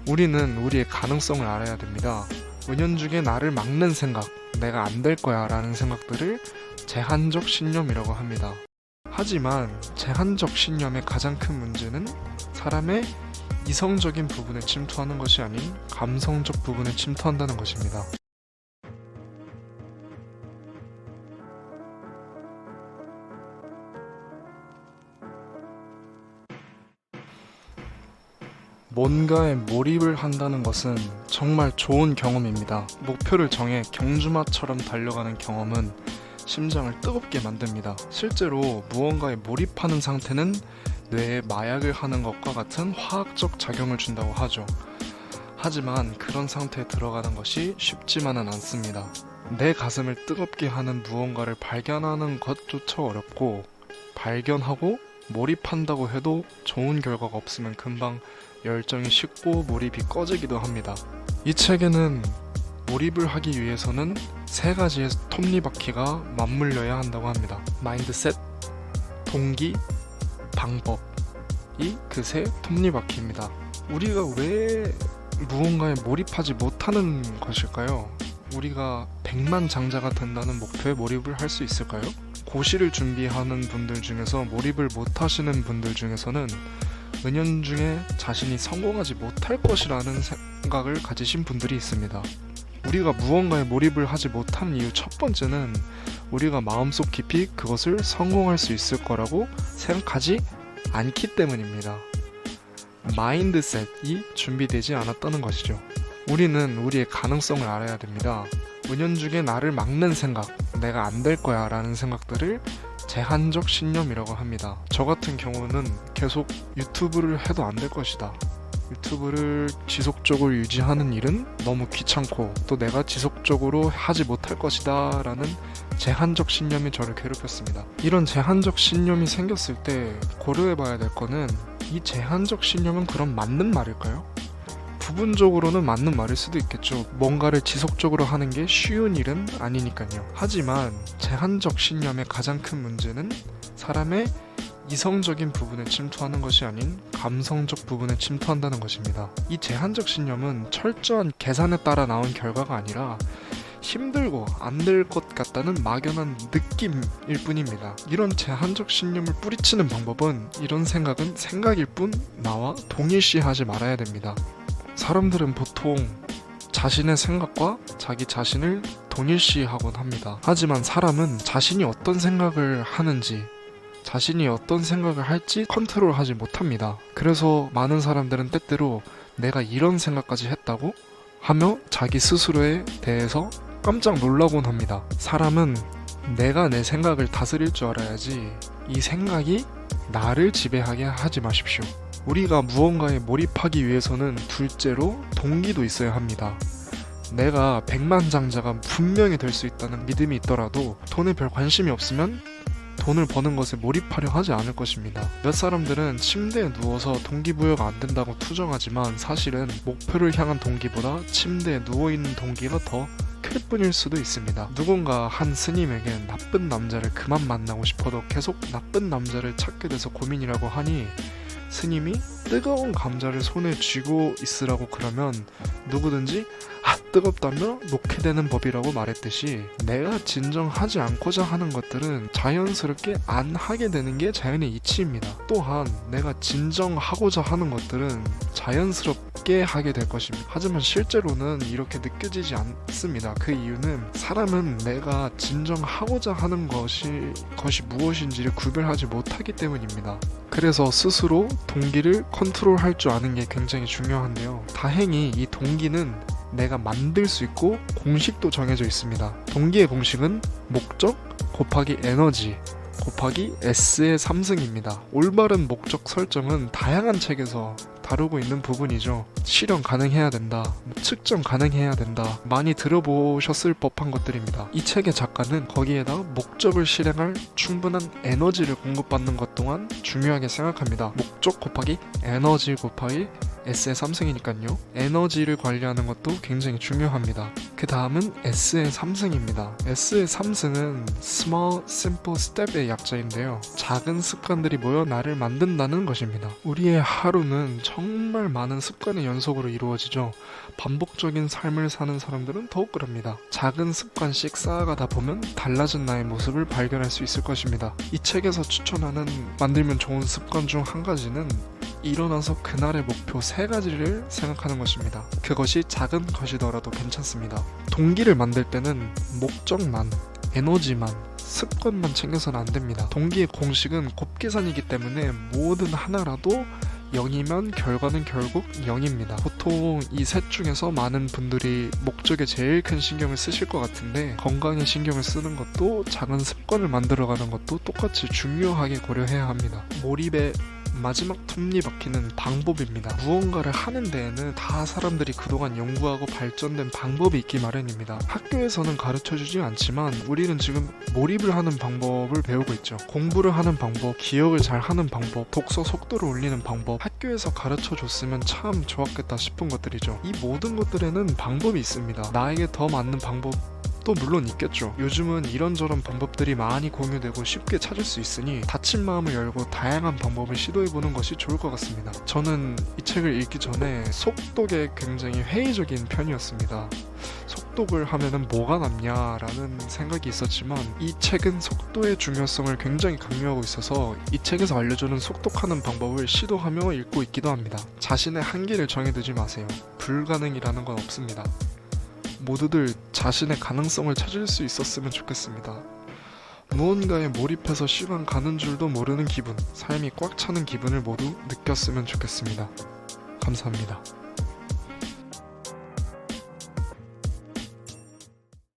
우리는 우리의 가능성을 알아야 됩니다. 은연중에 나를 막는 생각, 내가 안 될 거야 라는 생각들을 제한적 신념이라고 합니다. 하지만 제한적 신념의 가장 큰 문제는 사람의 이성적인 부분에 침투하는 것이 아닌 감성적 부분에 침투한다는 것입니다. 뭔가에 몰입을 한다는 것은 정말 좋은 경험입니다. 목표를 정해 경주마처럼 달려가는 경험은 심장을 뜨겁게 만듭니다. 실제로 무언가에 몰입하는 상태는 뇌에 마약을 하는 것과 같은 화학적 작용을 준다고 하죠. 하지만 그런 상태에 들어가는 것이 쉽지만은 않습니다. 내 가슴을 뜨겁게 하는 무언가를 발견하는 것조차 어렵고, 발견하고 몰입한다고 해도 좋은 결과가 없으면 금방 열정이 식고 몰입이 꺼지기도 합니다. 이 책에는 몰입을 하기 위해서는 세 가지의 톱니바퀴가 맞물려야 한다고 합니다. 마인드셋, 동기, 방법이 그 세 톱니바퀴입니다. 우리가 왜 무언가에 몰입하지 못하는 것일까요? 우리가 백만장자가 된다는 목표에 몰입을 할 수 있을까요? 고시를 준비하는 분들 중에서 몰입을 못하시는 분들 중에서는 은연중에 자신이 성공하지 못할 것이라는 생각을 가지신 분들이 있습니다. 우리가 무언가에 몰입을 하지 못하는 이유 첫 번째는 우리가 마음속 깊이 그것을 성공할 수 있을 거라고 생각하지 않기 때문입니다. 마인드셋이 준비되지 않았다는 것이죠. 우리는 우리의 가능성을 알아야 됩니다. 은연중에 나를 막는 생각, 내가 안 될 거야 라는 생각들을 제한적 신념이라고 합니다. 저 같은 경우는 계속 유튜브를 해도 안 될 것이다, 유튜브를 지속적으로 유지하는 일은 너무 귀찮고 또 내가 지속적으로 하지 못할 것이다 라는 제한적 신념이 저를 괴롭혔습니다. 이런 제한적 신념이 생겼을 때 고려해봐야 될 거는, 이 제한적 신념은 그럼 맞는 말일까요? 부분적으로는 맞는 말일 수도 있겠죠. 뭔가를 지속적으로 하는 게 쉬운 일은 아니니까요. 하지만 제한적 신념의 가장 큰 문제는 사람의 이성적인 부분에 침투하는 것이 아닌 감성적 부분에 침투한다는 것입니다. 이 제한적 신념은 철저한 계산에 따라 나온 결과가 아니라 힘들고 안 될 것 같다는 막연한 느낌일 뿐입니다. 이런 제한적 신념을 뿌리치는 방법은, 이런 생각은 생각일 뿐 나와 동일시하지 말아야 됩니다. 사람들은 보통 자신의 생각과 자기 자신을 동일시하곤 합니다. 하지만 사람은 자신이 어떤 생각을 하는지, 자신이 어떤 생각을 할지 컨트롤하지 못합니다. 그래서 많은 사람들은 때때로 내가 이런 생각까지 했다고 하며 자기 스스로에 대해서 깜짝 놀라곤 합니다. 사람은 내가 내 생각을 다스릴 줄 알아야지 이 생각이 나를 지배하게 하지 마십시오. 우리가 무언가에 몰입하기 위해서는 둘째로 동기도 있어야 합니다. 내가 백만장자가 분명히 될 수 있다는 믿음이 있더라도 돈에 별 관심이 없으면 돈을 버는 것에 몰입하려 하지 않을 것입니다. 몇 사람들은 침대에 누워서 동기부여가 안 된다고 투정하지만 사실은 목표를 향한 동기보다 침대에 누워있는 동기가 더 클 뿐일 수도 있습니다. 누군가 한 스님에게 나쁜 남자를 그만 만나고 싶어도 계속 나쁜 남자를 찾게 돼서 고민이라고 하니 스님이 뜨거운 감자를 손에 쥐고 있으라고 그러면 누구든지 뜨겁다며 놓게 되는 법이라고 말했듯이, 내가 진정하지 않고자 하는 것들은 자연스럽게 안 하게 되는 게 자연의 이치입니다. 또한 내가 진정하고자 하는 것들은 자연스럽게 하게 될 것입니다. 하지만 실제로는 이렇게 느껴지지 않습니다. 그 이유는 사람은 내가 진정하고자 하는 것이 무엇인지를 구별하지 못하기 때문입니다. 그래서 스스로 동기를 컨트롤할 줄 아는 게 굉장히 중요한데요. 다행히 이 동기는 내가 만들 수 있고 공식도 정해져 있습니다. 동기의 공식은 목적 곱하기 에너지 곱하기 S의 3승입니다. 올바른 목적 설정은 다양한 책에서 다루고 있는 부분이죠. 실현 가능해야 된다, 측정 가능해야 된다, 많이 들어보셨을 법한 것들입니다. 이 책의 작가는 거기에다 목적을 실행할 충분한 에너지를 공급받는 것 또한 중요하게 생각합니다. 목적 곱하기 에너지 곱하기 S의 3승이니까요. 에너지를 관리하는 것도 굉장히 중요합니다. 그 다음은 S의 3승입니다. S의 3승은 Small Simple Step의 약자인데요. 작은 습관들이 모여 나를 만든다는 것입니다. 우리의 하루는 정말 많은 습관의 연속으로 이루어지죠. 반복적인 삶을 사는 사람들은 더욱 그럽니다. 작은 습관씩 쌓아가다 보면 달라진 나의 모습을 발견할 수 있을 것입니다. 이 책에서 추천하는 만들면 좋은 습관 중 한 가지는 일어나서 그날의 목표 3가지를 생각하는 것입니다. 그것이 작은 것이더라도 괜찮습니다. 동기를 만들 때는 목적만, 에너지만, 습관만 챙겨서는 안 됩니다. 동기의 공식은 곱계산이기 때문에 뭐든 하나라도 0이면 결과는 결국 0입니다. 보통 이 셋 중에서 많은 분들이 목적에 제일 큰 신경을 쓰실 것 같은데 건강에 신경을 쓰는 것도 작은 습관을 만들어가는 것도 똑같이 중요하게 고려해야 합니다. 몰입의 마지막 톱니바퀴는 방법입니다. 무언가를 하는 데에는 다 사람들이 그동안 연구하고 발전된 방법이 있기 마련입니다. 학교에서는 가르쳐주지 않지만 우리는 지금 몰입을 하는 방법을 배우고 있죠. 공부를 하는 방법, 기억을 잘 하는 방법, 독서 속도를 올리는 방법, 학교에서 가르쳐줬으면 참 좋았겠다 싶은 것들이죠. 이 모든 것들에는 방법이 있습니다. 나에게 더 맞는 방법 또 물론 있겠죠. 요즘은 이런저런 방법들이 많이 공유되고 쉽게 찾을 수 있으니 닫힌 마음을 열고 다양한 방법을 시도해보는 것이 좋을 것 같습니다. 저는 이 책을 읽기 전에 속독에 굉장히 회의적인 편이었습니다. 속독을 하면은 뭐가 남냐라는 생각이 있었지만 이 책은 속도의 중요성을 굉장히 강조하고 있어서 이 책에서 알려주는 속독하는 방법을 시도하며 읽고 있기도 합니다. 자신의 한계를 정해두지 마세요. 불가능이라는 건 없습니다. 모두들 자신의 가능성을 찾을 수 있었으면 좋겠습니다. 무언가에 몰입해서 시간 가는 줄도 모르는 기분, 삶이 꽉 차는 기분을 모두 느꼈으면 좋겠습니다. 감사합니다.